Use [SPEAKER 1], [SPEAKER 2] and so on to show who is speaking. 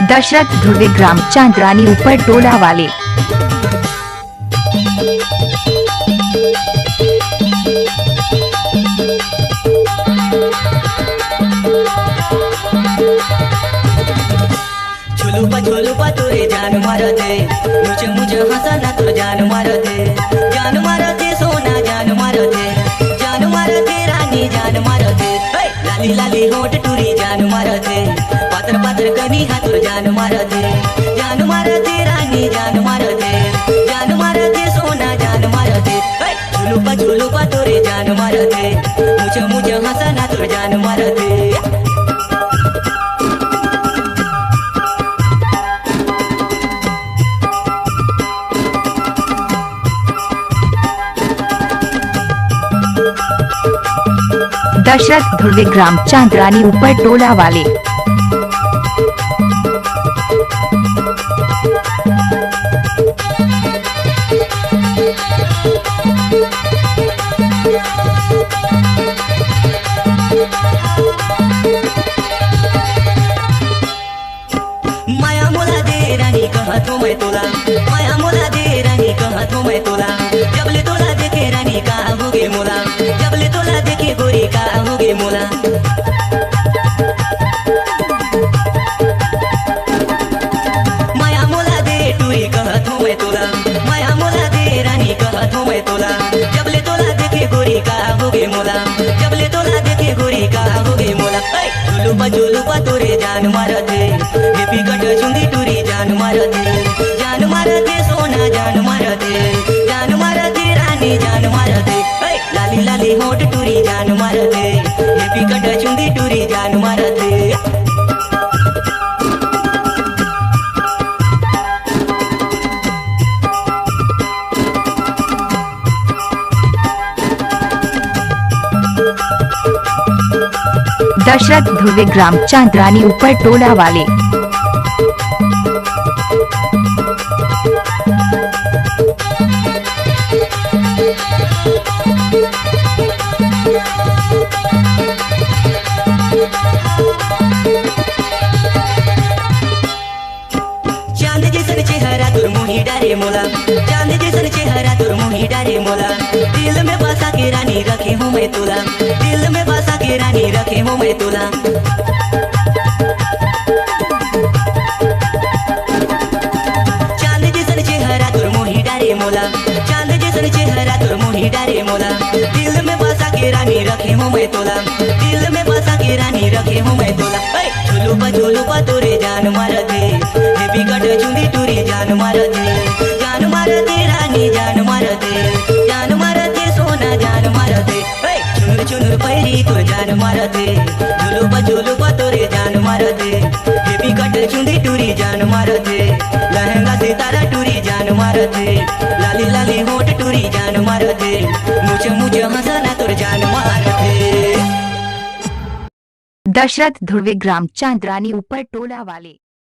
[SPEAKER 1] दशरथ ध्रुवे ग्राम चांदरानी ऊपर टोला वाले।
[SPEAKER 2] झुलुपा तोरे जान मारते, मुझे हंसना तो जान मारते सोना जान मारते रानी जान मारते, लाली लाली होठ टूरी जान मारते, पातर कनी हाथुर जान मारते रानी जान मारते सोना जान मारते, झुलुपा तोरे जान मारते, मुझे हंसना तो जान मारते।
[SPEAKER 1] दशरथ ध्रुवे ग्राम चांदरानी ऊपर टोला वाले।
[SPEAKER 2] माया मोला दे रानी कहत हूँ मैं तोला, माया मोला दे रानी कहत हूँ मैं तोला, जबले तोला देखे रानी का होगे मोला, जबले तोला देखे गोरी का होगे मोला। माया मोला दे टूरी कहत हूँ मैं तोला, माया मोला दे रानी कहत हूँ मैं तोला, जबले तोला देखे गोरी का होगे मोला, जबले तोला देखे गोरी का होगे मोला। झुलुपा तोरे जान मारते, हेपी कट चुंदी टूरी जान मारते सोना जान मारते रानी जान मारते, लाली लाली होठ टूरी जान मारते, हेपी कट चुंदी टूरी जान मारते।
[SPEAKER 1] दशरथ ध्रुवे ग्राम चांदरानी ऊपर टोला वाले।
[SPEAKER 2] चांद जैसन चेहरा तुर मोही डारे मोला, चांद जैसन चेहरा तुर मोही डारे मोला, दिल में बसा के रानी रखे हूँ मैं तोला, दिल में बसा के रानी रखे हूँ मैं तोला। चांद जैसन चेहरा तुर मोही डारे मोला, चांद जैसन चेहरा तुर मोही डारे मोला, दिल में बसा के रानी रखे हूँ मैं तोला, दिल में बसा के रानी रखे हूँ मैं तोला। झुलुपा तोरे जान मारते, हेपी कट चुंदी टूरी जान मारते रानी जान मारते सोना जान मारते, चुनुर पैरी तो जान मारते, झुलुपा तोरे जान मारते, हेपी कट चुंदी टूरी जान मारते, लहंगा सितारा टूरी जान मारते, लाली लाली होठ टूरी जान मारते, मुझे हंसना तोर जान मारते।
[SPEAKER 1] दशरथ ध्रुवे ग्राम चांदरानी ऊपर टोला वाले।